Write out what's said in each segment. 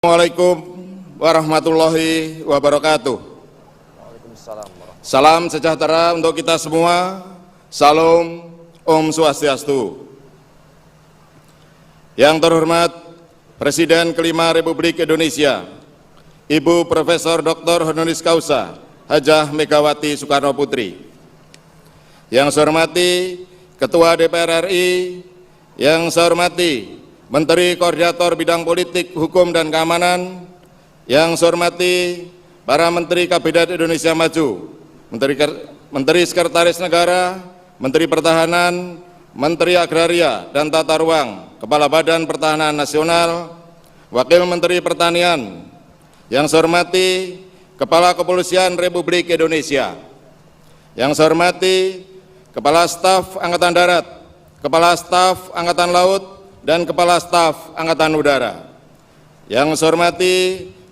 Assalamualaikum warahmatullahi wabarakatuh. Salam sejahtera untuk kita semua. Salam, Om Swastiastu. Yang terhormat Presiden kelima Republik Indonesia, Ibu Profesor Dr. Honoris Causa Hajah Megawati Soekarno Putri. Yang saya hormati Ketua DPR RI, yang saya hormati Menteri Koordinator Bidang Politik, Hukum, dan Keamanan, yang saya hormati para Menteri Kabinet Indonesia Maju, Menteri Sekretaris Negara, Menteri Pertahanan, Menteri Agraria dan Tata Ruang, Kepala Badan Pertahanan Nasional, Wakil Menteri Pertanian, yang saya hormati Kepala Kepolisian Republik Indonesia, yang saya hormati Kepala Staf Angkatan Darat, Kepala Staf Angkatan Laut, dan Kepala Staf Angkatan Udara. Yang saya hormati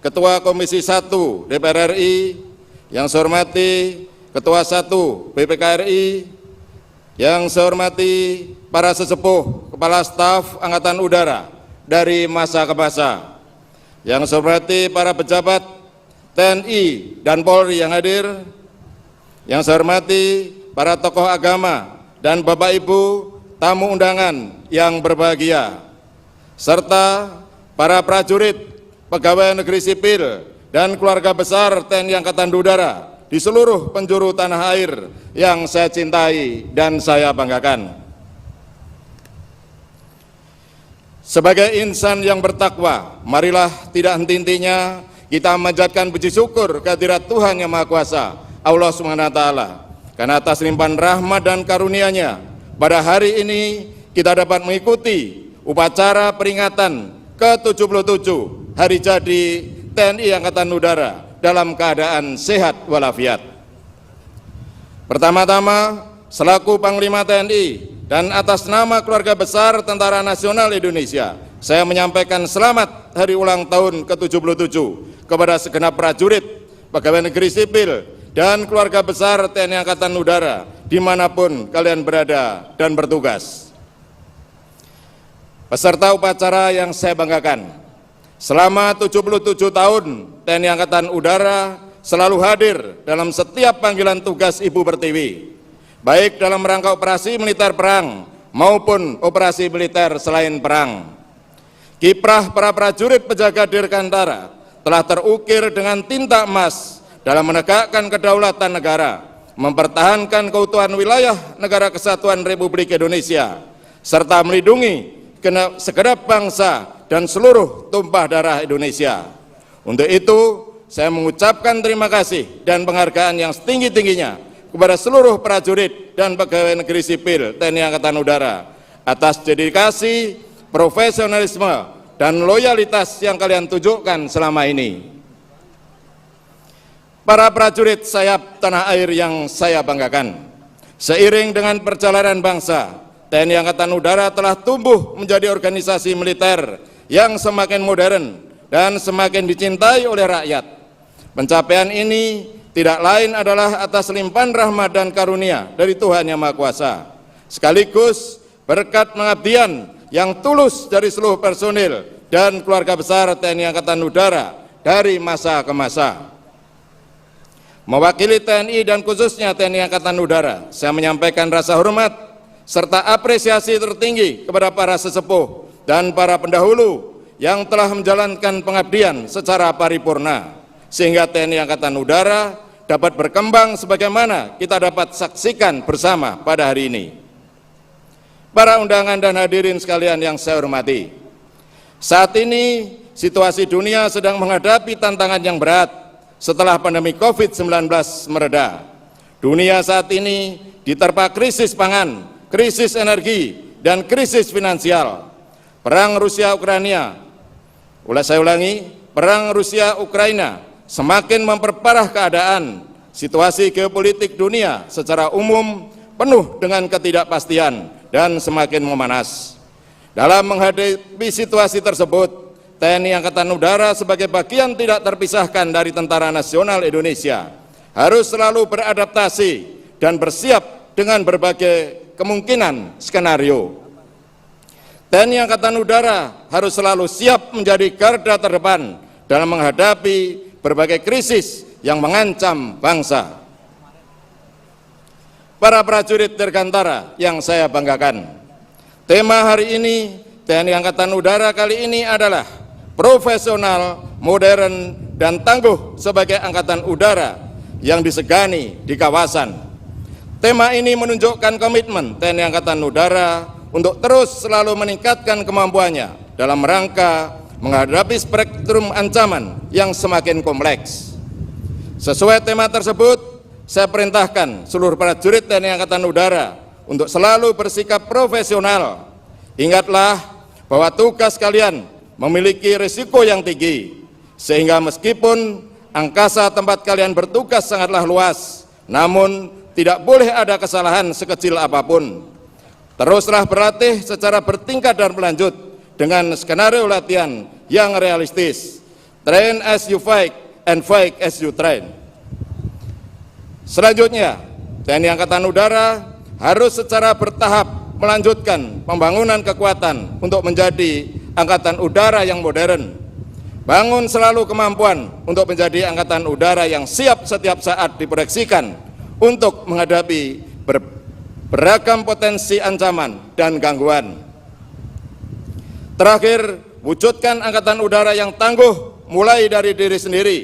Ketua Komisi 1 DPR RI, yang saya hormati Ketua 1 BPKRI, yang saya hormati para sesepuh Kepala Staf Angkatan Udara dari masa ke masa, yang saya hormati para pejabat TNI dan Polri yang hadir, yang saya hormati para tokoh agama dan Bapak Ibu tamu undangan yang berbahagia, serta para prajurit, pegawai negeri sipil, dan keluarga besar TNI Angkatan Udara di seluruh penjuru tanah air yang saya cintai dan saya banggakan. Sebagai insan yang bertakwa, marilah tidak henti-hentinya kita memanjatkan puji syukur kehadirat Tuhan Yang Maha Kuasa, Allah SWT, karena atas limpahan rahmat dan karunia-Nya pada hari ini kita dapat mengikuti upacara peringatan ke-77 Hari Jadi TNI Angkatan Udara dalam keadaan sehat walafiat. Pertama-tama, selaku Panglima TNI dan atas nama keluarga besar Tentara Nasional Indonesia, saya menyampaikan selamat hari ulang tahun ke-77 kepada segenap prajurit, pegawai negeri sipil, dan keluarga besar TNI Angkatan Udara dimanapun kalian berada dan bertugas. Peserta upacara yang saya banggakan, selama 77 tahun TNI Angkatan Udara selalu hadir dalam setiap panggilan tugas Ibu Pertiwi, baik dalam rangka operasi militer perang maupun operasi militer selain perang. Kiprah para prajurit penjaga Dirgantara telah terukir dengan tinta emas dalam menegakkan kedaulatan negara, mempertahankan keutuhan wilayah Negara Kesatuan Republik Indonesia, serta melindungi segenap bangsa dan seluruh tumpah darah Indonesia. Untuk itu, saya mengucapkan terima kasih dan penghargaan yang setinggi-tingginya kepada seluruh prajurit dan pegawai negeri sipil TNI Angkatan Udara atas dedikasi, profesionalisme, dan loyalitas yang kalian tunjukkan selama ini. Para prajurit sayap tanah air yang saya banggakan, seiring dengan perjalanan bangsa, TNI Angkatan Udara telah tumbuh menjadi organisasi militer yang semakin modern dan semakin dicintai oleh rakyat. Pencapaian ini tidak lain adalah atas limpahan rahmat dan karunia dari Tuhan Yang Maha Kuasa, sekaligus berkat pengabdian yang tulus dari seluruh personil dan keluarga besar TNI Angkatan Udara dari masa ke masa. Mewakili TNI dan khususnya TNI Angkatan Udara, saya menyampaikan rasa hormat serta apresiasi tertinggi kepada para sesepuh dan para pendahulu yang telah menjalankan pengabdian secara paripurna, sehingga TNI Angkatan Udara dapat berkembang sebagaimana kita dapat saksikan bersama pada hari ini. Para undangan dan hadirin sekalian yang saya hormati, saat ini situasi dunia sedang menghadapi tantangan yang berat. Setelah pandemi COVID-19 mereda, dunia saat ini diterpa krisis pangan, krisis energi, dan krisis finansial. Perang Rusia-Ukraina, perang Rusia-Ukraina semakin memperparah keadaan. Situasi geopolitik dunia secara umum penuh dengan ketidakpastian dan semakin memanas. Dalam menghadapi situasi tersebut, TNI Angkatan Udara sebagai bagian tidak terpisahkan dari Tentara Nasional Indonesia harus selalu beradaptasi dan bersiap dengan berbagai kemungkinan skenario. TNI Angkatan Udara harus selalu siap menjadi garda terdepan dalam menghadapi berbagai krisis yang mengancam bangsa. Para prajurit dirgantara yang saya banggakan, tema hari ini TNI Angkatan Udara kali ini adalah profesional, modern, dan tangguh sebagai Angkatan Udara yang disegani di kawasan. Tema ini menunjukkan komitmen TNI Angkatan Udara untuk terus selalu meningkatkan kemampuannya dalam rangka menghadapi spektrum ancaman yang semakin kompleks. Sesuai tema tersebut, saya perintahkan seluruh prajurit TNI Angkatan Udara untuk selalu bersikap profesional. Ingatlah bahwa tugas kalian memiliki risiko yang tinggi, sehingga meskipun angkasa tempat kalian bertugas sangatlah luas, namun tidak boleh ada kesalahan sekecil apapun. Teruslah berlatih secara bertingkat dan berlanjut dengan skenario latihan yang realistis. Train as you fight and fight as you train. Selanjutnya, TNI Angkatan Udara harus secara bertahap melanjutkan pembangunan kekuatan untuk menjadi Angkatan Udara yang modern. Bangun selalu kemampuan untuk menjadi Angkatan Udara yang siap setiap saat diproyeksikan untuk menghadapi beragam potensi ancaman dan gangguan. Terakhir, wujudkan Angkatan Udara yang tangguh mulai dari diri sendiri.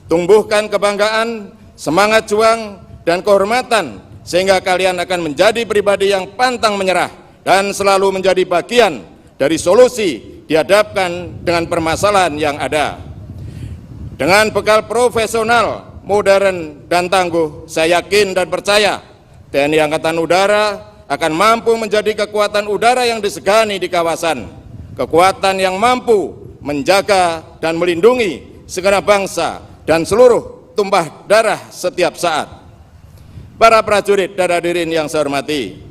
Tumbuhkan kebanggaan, semangat juang, dan kehormatan sehingga kalian akan menjadi pribadi yang pantang menyerah dan selalu menjadi bagian dari solusi dihadapkan dengan permasalahan yang ada. Dengan bekal profesional, modern, dan tangguh, saya yakin dan percaya TNI Angkatan Udara akan mampu menjadi kekuatan udara yang disegani di kawasan, kekuatan yang mampu menjaga dan melindungi segenap bangsa dan seluruh tumpah darah setiap saat. Para prajurit dan hadirin yang saya hormati,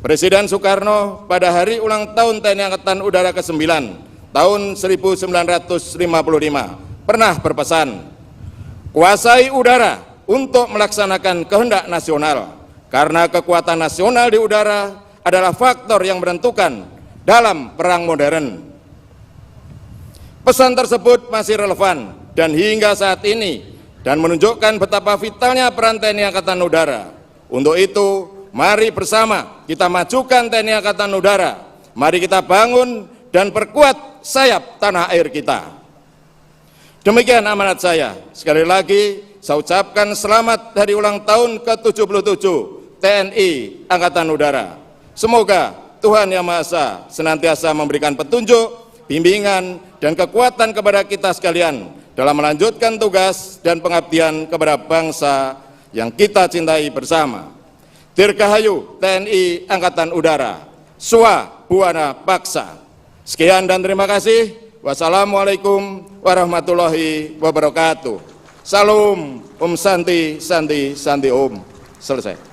Presiden Soekarno pada hari ulang tahun TNI Angkatan Udara ke-9 tahun 1955 pernah berpesan, kuasai udara untuk melaksanakan kehendak nasional. Karena kekuatan nasional di udara adalah faktor yang menentukan dalam perang modern. Pesan tersebut masih relevan dan hingga saat ini dan menunjukkan betapa vitalnya peran TNI Angkatan Udara. Untuk itu, mari bersama kita majukan TNI Angkatan Udara. Mari kita bangun dan perkuat sayap tanah air kita. Demikian amanat saya. Sekali lagi, saya ucapkan selamat hari ulang tahun ke-77 TNI Angkatan Udara. Semoga Tuhan Yang Maha Esa senantiasa memberikan petunjuk, bimbingan, dan kekuatan kepada kita sekalian dalam melanjutkan tugas dan pengabdian kepada bangsa yang kita cintai bersama. Dirgahayu TNI Angkatan Udara. Swa Buana Paksa. Sekian dan terima kasih. Wassalamualaikum warahmatullahi wabarakatuh. Salam, Om Santi, Santi, Santi Om. Selesai.